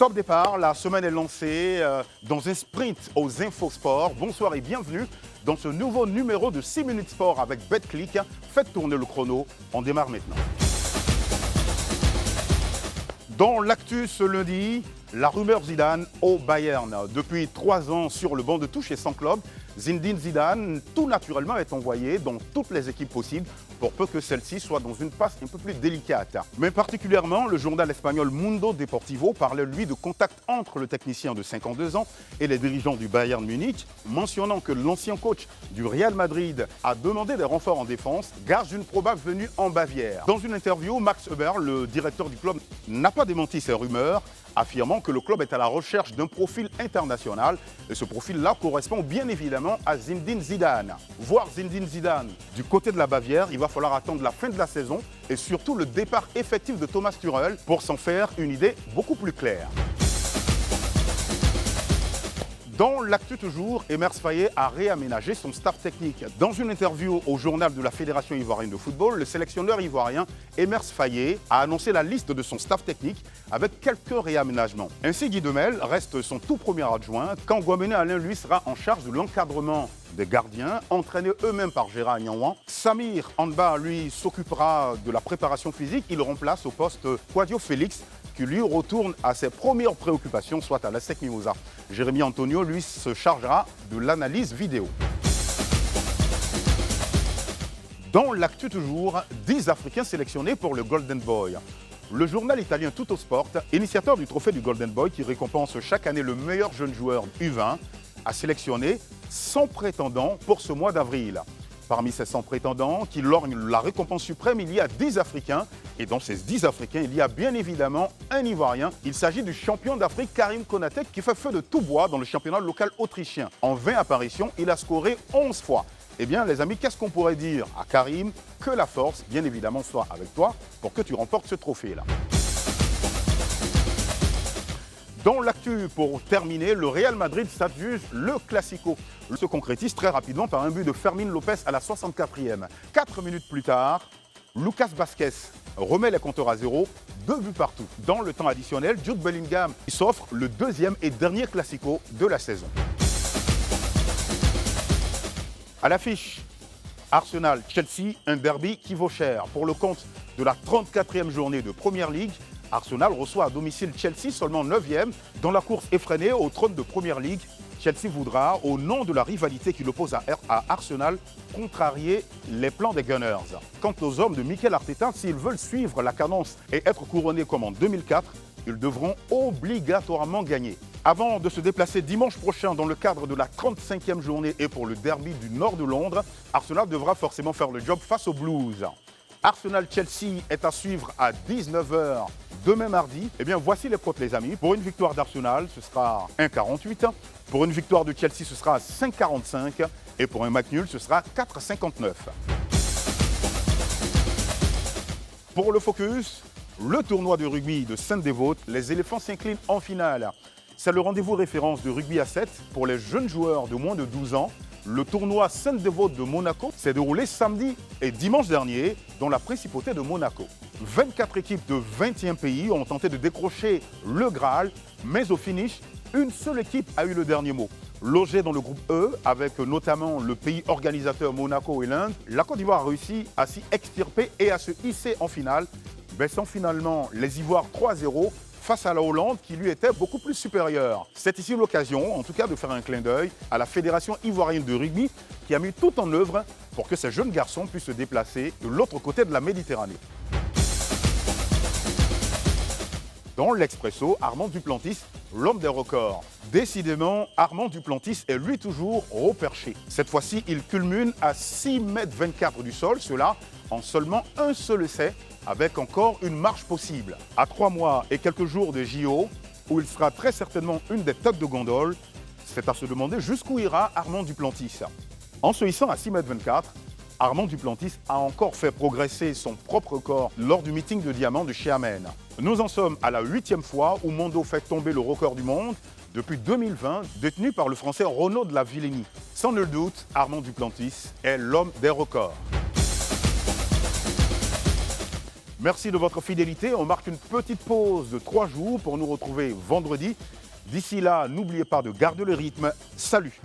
Top départ, la semaine est lancée dans un sprint aux Infosports. Bonsoir et bienvenue dans ce nouveau numéro de 6 minutes sport avec BetClick. Faites tourner le chrono, on démarre maintenant. Dans l'actu ce lundi, la rumeur Zidane au Bayern. Depuis 3 ans sur le banc de touche et sans club, Zinedine Zidane, tout naturellement, est envoyé dans toutes les équipes possibles pour peu que celle-ci soit dans une passe un peu plus délicate. Mais particulièrement, le journal espagnol Mundo Deportivo parlait, lui, de contact entre le technicien de 52 ans et les dirigeants du Bayern Munich, mentionnant que l'ancien coach du Real Madrid a demandé des renforts en défense, gage d'une probable venue en Bavière. Dans une interview, Max Eberl, le directeur du club, n'a pas démenti ces rumeurs, affirmant que le club est à la recherche d'un profil international. Et ce profil-là correspond bien évidemment à Zinedine Zidane. Voir Zinedine Zidane du côté de la Bavière, il va falloir attendre la fin de la saison et surtout le départ effectif de Thomas Tuchel pour s'en faire une idée beaucoup plus claire. Dans l'actu toujours, Emers Faé a réaménagé son staff technique. Dans une interview au journal de la Fédération ivoirienne de football, le sélectionneur ivoirien Emers Faé a annoncé la liste de son staff technique avec quelques réaménagements. Ainsi, Guy Demel reste son tout premier adjoint, quand Guaméné Alain, lui, sera en charge de l'encadrement des gardiens, entraînés eux-mêmes par Gérard Nianouan. Samir Anba, lui, s'occupera de la préparation physique. Il remplace au poste Quadio Félix, qui lui retourne à ses premières préoccupations, soit à la SEC Mimosa. Jérémy Antonio, lui, se chargera de l'analyse vidéo. Dans l'actu toujours, 10 Africains sélectionnés pour le Golden Boy. Le journal italien Tuttosport, initiateur du trophée du Golden Boy qui récompense chaque année le meilleur jeune joueur U20, a sélectionné 100 prétendants pour ce mois d'avril. Parmi ces 100 prétendants qui lorgnent la récompense suprême, il y a 10 Africains. Et dans ces 10 Africains, il y a bien évidemment un Ivoirien. Il s'agit du champion d'Afrique Karim Konaté qui fait feu de tout bois dans le championnat local autrichien. En 20 apparitions, il a scoré 11 fois. Eh bien les amis, qu'est-ce qu'on pourrait dire à Karim? Que la force, bien évidemment, soit avec toi pour que tu remportes ce trophée-là. Dans l'actu, pour terminer, le Real Madrid s'adjuge le Classico. Il se concrétise très rapidement par un but de Fermín López à la 64e. 4 minutes plus tard, Lucas Vázquez remet les compteurs à zéro, 2 buts partout. Dans le temps additionnel, Jude Bellingham s'offre le deuxième et dernier Classico de la saison. À l'affiche, Arsenal-Chelsea, un derby qui vaut cher. Pour le compte de la 34e journée de Première Ligue, Arsenal reçoit à domicile Chelsea, seulement 9e. Dans la course effrénée au trône de Première Ligue, Chelsea voudra, au nom de la rivalité qui l'oppose à Arsenal, contrarier les plans des Gunners. Quant aux hommes de Mikel Arteta, s'ils veulent suivre la cadence et être couronnés comme en 2004, ils devront obligatoirement gagner. Avant de se déplacer dimanche prochain dans le cadre de la 35e journée et pour le derby du nord de Londres, Arsenal devra forcément faire le job face aux Blues. Arsenal-Chelsea est à suivre à 19h demain mardi. Eh bien, voici les cotes, les amis. Pour une victoire d'Arsenal, ce sera 1,48. Pour une victoire de Chelsea, ce sera 5,45. Et pour un match nul, ce sera 4,59. Pour le focus, le tournoi de rugby de Sainte-Dévote, les éléphants s'inclinent en finale. C'est le rendez-vous référence de rugby à 7 pour les jeunes joueurs de moins de 12 ans. Le tournoi Sainte-Dévote de Monaco s'est déroulé samedi et dimanche dernier dans la principauté de Monaco. 24 équipes de 21 pays ont tenté de décrocher le Graal, mais au finish, une seule équipe a eu le dernier mot. Logée dans le groupe E, avec notamment le pays organisateur Monaco et l'Inde, la Côte d'Ivoire a réussi à s'y extirper et à se hisser en finale, baissant finalement les Ivoires 3-0 face à la Hollande qui lui était beaucoup plus supérieure. C'est ici l'occasion, en tout cas, de faire un clin d'œil à la Fédération ivoirienne de rugby qui a mis tout en œuvre pour que ces jeunes garçons puissent se déplacer de l'autre côté de la Méditerranée. Dans l'Expresso, Armand Duplantis, l'homme des records. Décidément, Armand Duplantis est lui toujours au perché. Cette fois-ci, il culmine à 6,24 m du sol, cela en seulement un seul essai, avec encore une marche possible. À 3 mois et quelques jours de JO, où il sera très certainement une des têtes de gondole, c'est à se demander jusqu'où ira Armand Duplantis. En se hissant à 6,24 m, Armand Duplantis a encore fait progresser son propre record lors du meeting de diamant de chez Amen. Nous en sommes à la 8e fois où Mondo fait tomber le record du monde depuis 2020, détenu par le Français Renaud de la Villenie. Sans nul doute, Armand Duplantis est l'homme des records. Merci de votre fidélité. On marque une petite pause de 3 jours pour nous retrouver vendredi. D'ici là, n'oubliez pas de garder le rythme. Salut!